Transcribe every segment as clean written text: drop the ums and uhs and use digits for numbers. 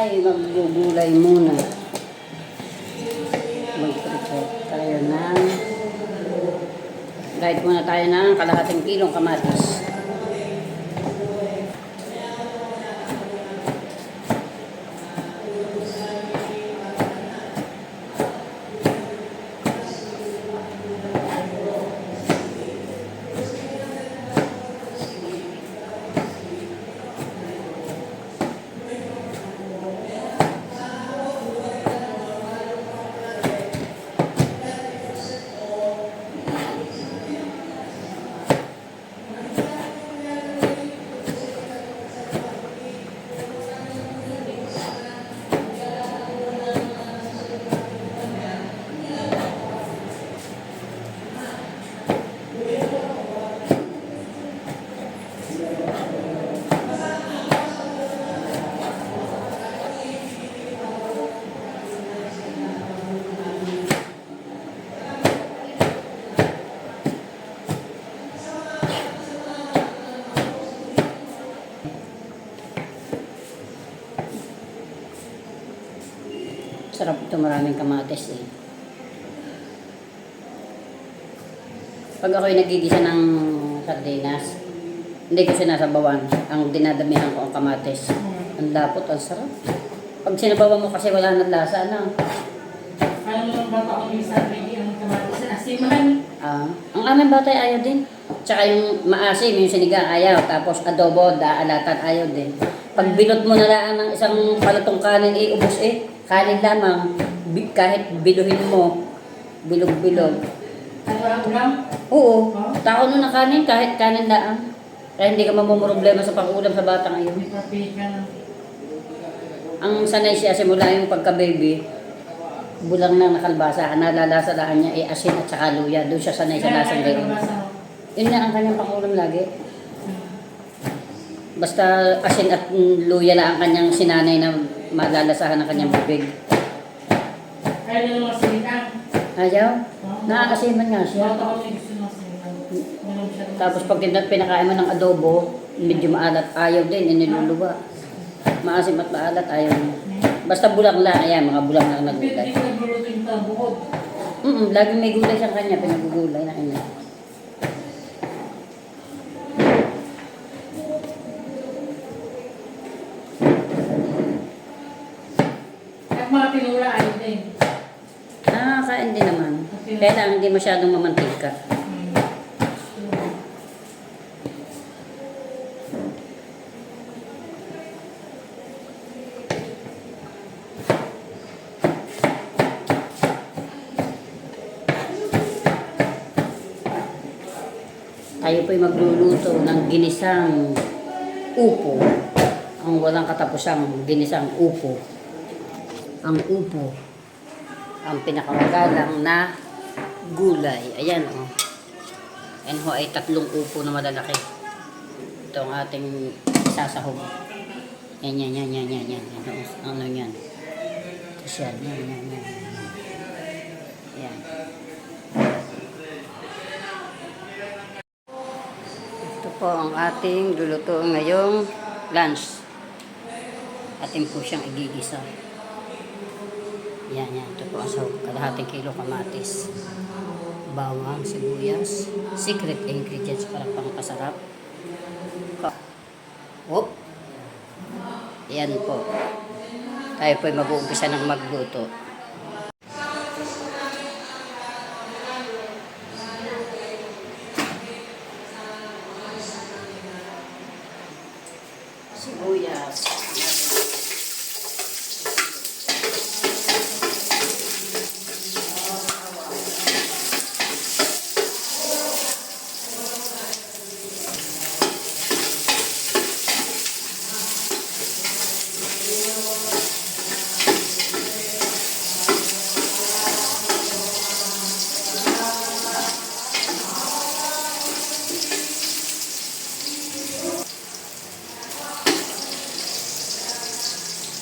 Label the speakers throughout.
Speaker 1: ay maggugulay muna. Mag-prepare tayo ng guide muna tayo ng kalahating kilong kamatis. Sarap ito, maraming kamatis eh. Pag ako'y nagigisa ng sardinas, hindi ko sinasabawan. Ang dinadamihan ko ang kamatis. Ang lapot, ang sarap. Pag sinabawan mo kasi wala nang lasa na.
Speaker 2: Alam mo lang bata ko yung sarili, ang kamatis na asiman.
Speaker 1: Ang aming bata ay ayaw din. Tsaka yung maasim, yung sinigang ayaw. Tapos adobo, daalatan ayaw din. Pag binot mo na lang ng isang palatong kanin, ubos kanin lamang, kahit biluhin mo, bilog-bilog.
Speaker 2: Ano ang ulam?
Speaker 1: Oo, tao nun na kanin, kahit kanin lang. Kaya hindi ka mamumroblema sa pang-ulam sa bata ngayon.
Speaker 2: May papi ka na.
Speaker 1: Ang sanay siya simula yung pagka-baby, bulang na nakalbasa, nalalasalaan niya asin at saka luya. Doon siya sanay sa lasang gayon. Yun na ang kanyang pang-ulam lagi. Basta asin at luya lang ang kanyang sinanay na malalasahan ng kanyang bibig.
Speaker 2: Kaya nyo naman sinigang.
Speaker 1: Ayaw? Nakakasiman nga siya.
Speaker 2: Bata ko yung gusto ng sinigang.
Speaker 1: Tapos pag pinakain mo ng adobo, medyo maalat, ayaw din, iniluluwa. Maasim at maalat, ayaw. Basta bulang lang, ayan, mga bulang lang na gulay.
Speaker 2: Hindi ko nagluluto yung tabukod.
Speaker 1: Laging may gulay sa kanya, pinagugulay na kanya.
Speaker 2: At mga tinula ayaw din.
Speaker 1: Nakakain din naman. Kaya lang hindi masyadong mamantika. Tayo po'y magluluto ng ginisang upo. Ang walang katapusang ginisang upo. Ang upo, ang pinakamagalang na gulay. Ayan o. Yan ho ay 3 upo na malalaki. Ito ang ating sasahog. Yan. Ano yan? Tapos yan. Yan. Ito po ang ating luluto ngayong lunch. Atin po siyang igigisa. Yan. Ito po ang sahog. Kalahating kilo kamatis. Bawang, sibuyas. Secret ingredients para pangkasarap. Whoop! Yan po. Tayo po ay mag-uumpisa ng magluto. Sibuyas.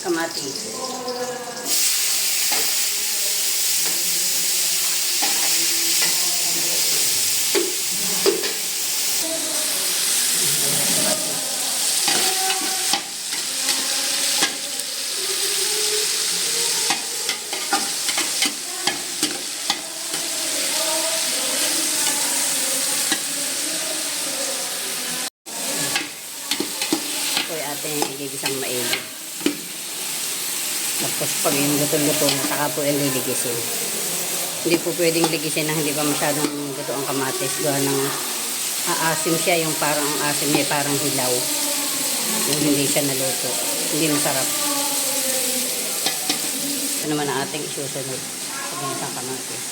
Speaker 1: Kamatis. Tapos pag yung luto-luto na, saka po yung liligisin. Hindi po pwedeng ligisin na hindi pa masyadong luto ang kamatis. Gawa ng aasim siya, yung parang ang asim niya parang hilaw. Yung hindi siya naluto. Hindi masarap. Ito naman ang ating isusunod. Pag isang kamatis.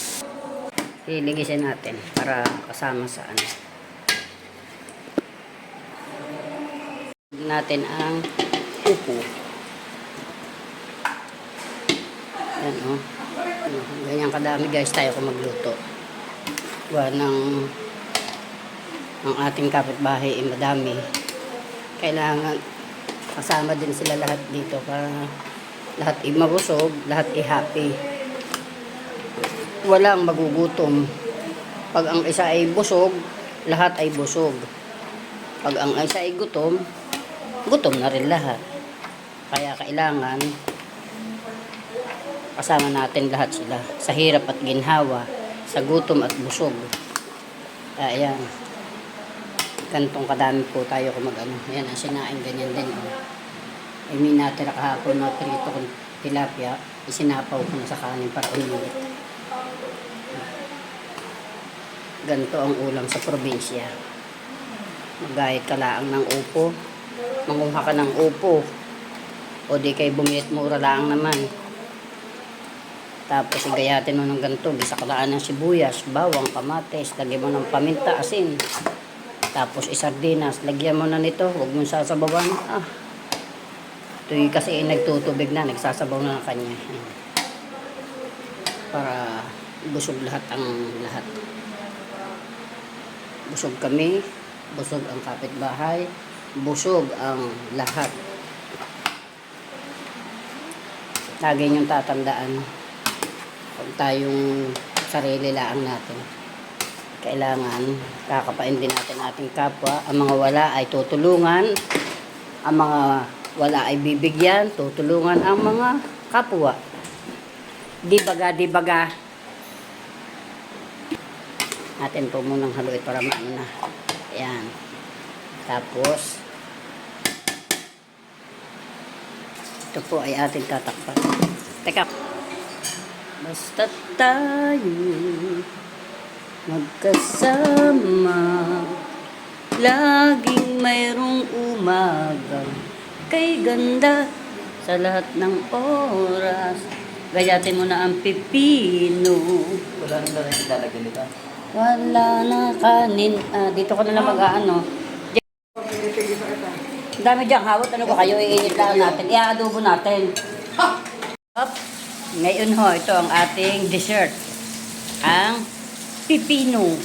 Speaker 1: Liligisin natin para kasama sa ano. Natin ang upo. Yan o. Ganyan kadami guys tayo kung magluto. Gawa ng ang ating kapitbahay ay madami. Kailangan kasama din sila lahat dito para lahat ay mabusog, lahat ay happy. Walang magugutom. Pag ang isa ay busog, lahat ay busog. Pag ang isa ay gutom, gutom na rin lahat. Kaya kailangan kasama natin lahat sila sa hirap at ginhawa, sa gutom at busog. Ayan. Gantong kadami po tayo kung mag-ano. Ayan, ang sinaing ganyan din. Ay may natira kahapon na prito kong tilapia. Isinapaw ko na sa kanin para ulit. Ganito ang ulam sa probinsya. Magayat ka laang ng upo. Manguha ka ng upo. O di kay bumit mura lang naman. Tapos igayatin mo ng ganito. Bisa ka laan ng sibuyas, bawang, kamatis. Lagyan mo ng paminta, asin. Tapos isardinas. Lagyan mo na nito. Huwag mong sasabawan. Ito'y kasi nagtutubig na. Nagsasabaw na ng kanya. Para busog lahat ang lahat. Busog kami. Busog ang kapitbahay. Busog ang lahat. Lagi niyong tatandaan. Huwag tayong sarili lang natin. Kailangan kakapain din natin ating kapwa. Ang mga wala ay tutulungan. Ang mga wala ay bibigyan. Tutulungan ang mga kapwa. Di baga. Natin po munang haluin para maano na. Ayan. Tapos, ito po ay ating tatakpan. Teka. Basta tayo magkasama, laging mayroong umaga kay ganda sa lahat ng oras. Gayatin mo na ang pipino.
Speaker 3: Wala nang lalagyan ilalagyan nito.
Speaker 1: Wala na kanin. Dito ko na lang mag-ano. Dami dyan, hawat. Ano ko kayo? Iinit lang natin. Iaadobo natin. Up. Ngayon ho, ito ang ating dessert. Ang pipino.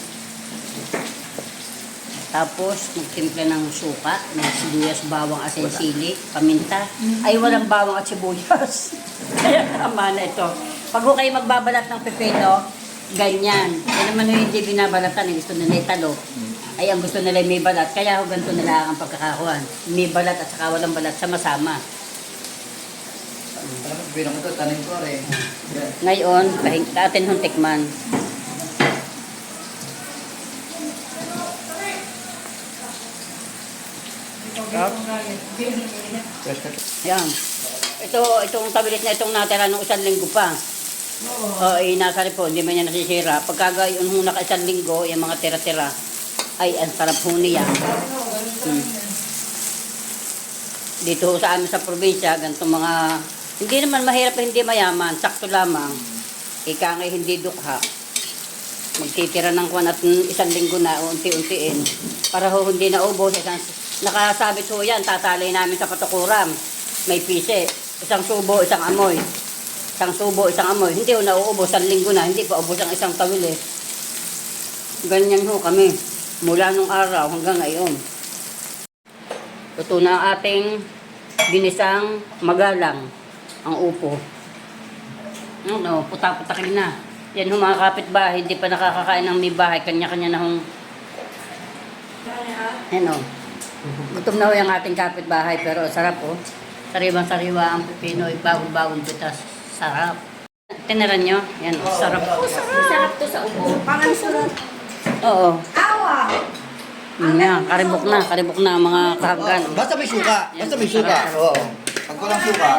Speaker 1: Tapos, magtimpla ng suka, ng sibuyas, bawang, asin, sili, paminta. Ay, walang bawang at sibuyas. Kaya tama na ito. Pag ho kayo magbabalat ng pipino, ganyan. Yan naman yung hindi binabalatan. Yung gusto nila italo. Ay, ang gusto nila may balat. Kaya ho ganito nila ang pagkakakuhan. May balat at saka walang balat. Sama-sama.
Speaker 3: Alam mo, sabihin ko ito, tanim ko rin.
Speaker 1: Ngayon, atin hong tikman. Yan. Itong tabilit na itong natira ng isang linggo pa. Nasa rin po, hindi man yan nasisira. Pagkagayon ho naka isang linggo, yung mga tira-tira, ay ang sarap ho niya. Dito ho sa amin sa probinsya, ganitong mga, hindi naman mahirap, hindi mayaman, sakto lamang. Ika nga hindi dukha. Magtitira ng kwan at isang linggo na, unti-untiin. Para ho hindi na ubos. Nakasabit ho yan, tatalay namin sa patukuram. May pise. Isang subo, isang amoy. Isang subo, isang amoy. Hindi ho nauubos, isang linggo na. Hindi pa ubos ang isang tawil eh. Ganyan ho kami. Mula nung araw hanggang ngayon. Luto na ang ating ginisang magalang. Ang upo. Ano, puta-putakin na. Yan ho mga kapitbahay, hindi pa nakakakain ng may bahay. Kanya-kanya na hong... Ano. Gutom na ho yung ating kapitbahay, pero sarap ho. Sariwang-sariwa ang pipino, bagong-bagong pitas. Sarap. Tinaran nyo? Yan, sarap.
Speaker 2: Sarap to sa upo. Pangansulot.
Speaker 1: Oo.
Speaker 2: Awa!
Speaker 1: Yan, karibok na ang mga kahagan.
Speaker 3: Basta may suka. Basta may suka. Oo. Pag walang suka,